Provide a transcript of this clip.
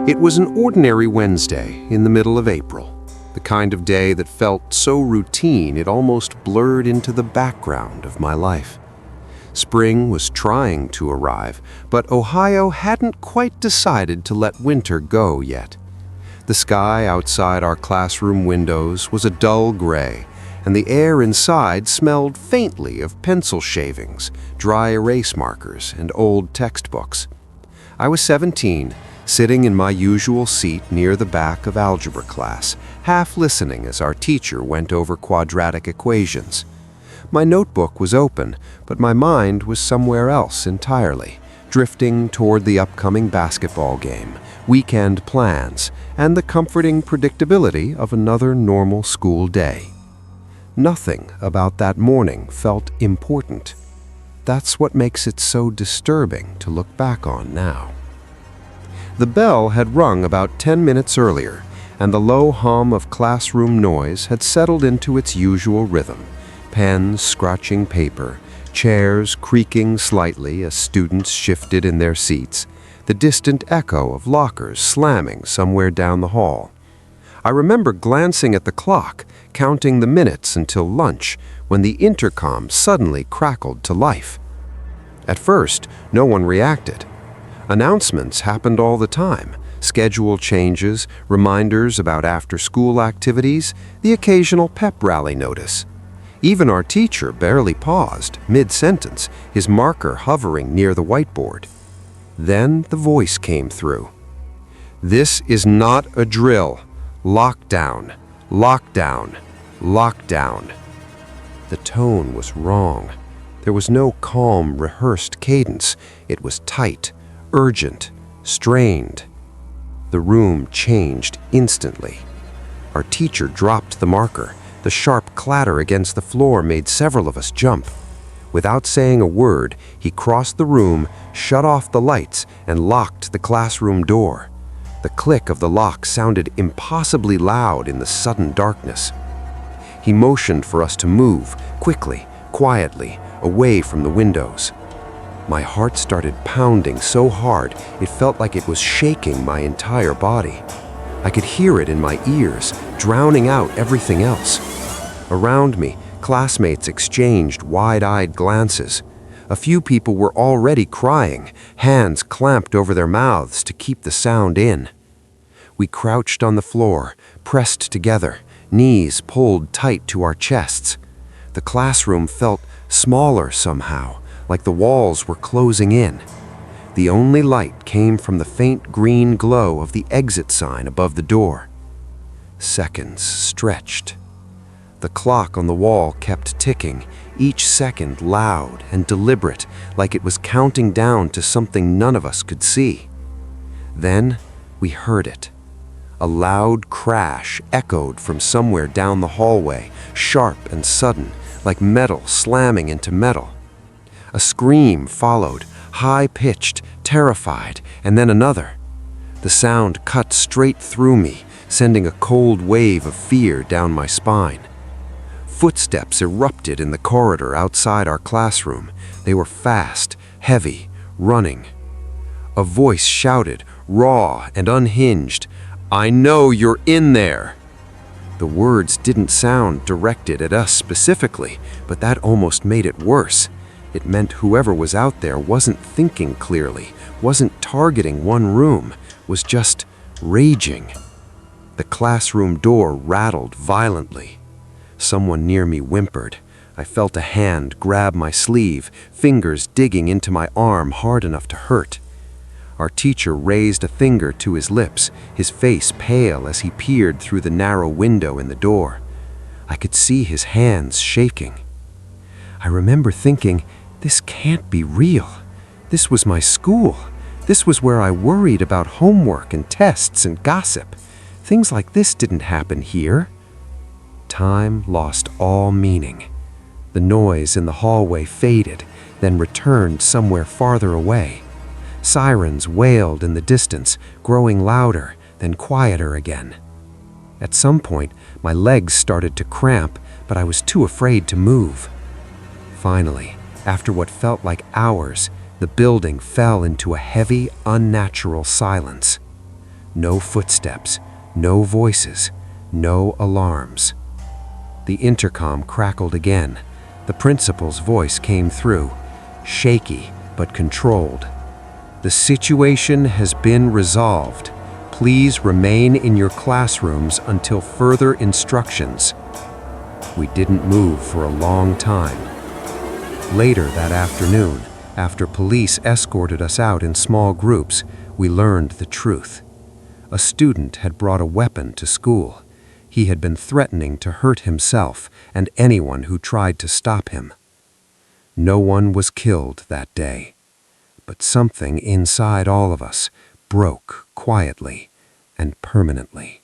It was an ordinary Wednesday in the middle of April, the kind of day that felt so routine it almost blurred into the background of my life. Spring was trying to arrive, but Ohio hadn't quite decided to let winter go yet. The sky outside our classroom windows was a dull gray, and the air inside smelled faintly of pencil shavings, dry erase markers, and old textbooks. I was 17, sitting in my usual seat near the back of algebra class, half listening as our teacher went over quadratic equations. My notebook was open, but my mind was somewhere else entirely, drifting toward the upcoming basketball game, weekend plans, and the comforting predictability of another normal school day. Nothing about that morning felt important. That's what makes it so disturbing to look back on now. The bell had rung about 10 minutes earlier, and the low hum of classroom noise had settled into its usual rhythm, pens scratching paper, chairs creaking slightly as students shifted in their seats, the distant echo of lockers slamming somewhere down the hall. I remember glancing at the clock, counting the minutes until lunch, when the intercom suddenly crackled to life. At first, no one reacted. Announcements happened all the time, schedule changes, reminders about after-school activities, the occasional pep rally notice. Even our teacher barely paused, mid-sentence, his marker hovering near the whiteboard. Then the voice came through. "This is not a drill. Lockdown, lockdown, lockdown." The tone was wrong. There was no calm, rehearsed cadence. It was tight, urgent, strained. The room changed instantly. Our teacher dropped the marker. The sharp clatter against the floor made several of us jump. Without saying a word, he crossed the room, shut off the lights, and locked the classroom door. The click of the lock sounded impossibly loud in the sudden darkness. He motioned for us to move, quickly, quietly, away from the windows. My heart started pounding so hard it felt like it was shaking my entire body. I could hear it in my ears, drowning out everything else. Around me, classmates exchanged wide-eyed glances. A few people were already crying, hands clamped over their mouths to keep the sound in. We crouched on the floor, pressed together, knees pulled tight to our chests. The classroom felt smaller somehow, like the walls were closing in. The only light came from the faint green glow of the exit sign above the door. Seconds stretched. The clock on the wall kept ticking, each second loud and deliberate, like it was counting down to something none of us could see. Then we heard it. A loud crash echoed from somewhere down the hallway, sharp and sudden, like metal slamming into metal. A scream followed, high-pitched, terrified, and then another. The sound cut straight through me, sending a cold wave of fear down my spine. Footsteps erupted in the corridor outside our classroom. They were fast, heavy, running. A voice shouted, raw and unhinged, "I know you're in there!" The words didn't sound directed at us specifically, but that almost made it worse. It meant whoever was out there wasn't thinking clearly, wasn't targeting one room, was just raging. The classroom door rattled violently. Someone near me whimpered. I felt a hand grab my sleeve, fingers digging into my arm hard enough to hurt. Our teacher raised a finger to his lips, his face pale as he peered through the narrow window in the door. I could see his hands shaking. I remember thinking, this can't be real. This was my school. This was where I worried about homework and tests and gossip. Things like this didn't happen here. Time lost all meaning. The noise in the hallway faded, then returned somewhere farther away. Sirens wailed in the distance, growing louder, then quieter again. At some point, my legs started to cramp, but I was too afraid to move. Finally, after what felt like hours, the building fell into a heavy, unnatural silence. No footsteps, no voices, no alarms. The intercom crackled again. The principal's voice came through, shaky but controlled. "The situation has been resolved. Please remain in your classrooms until further instructions." We didn't move for a long time. Later that afternoon, after police escorted us out in small groups, we learned the truth. A student had brought a weapon to school. He had been threatening to hurt himself and anyone who tried to stop him. No one was killed that day, but something inside all of us broke quietly and permanently.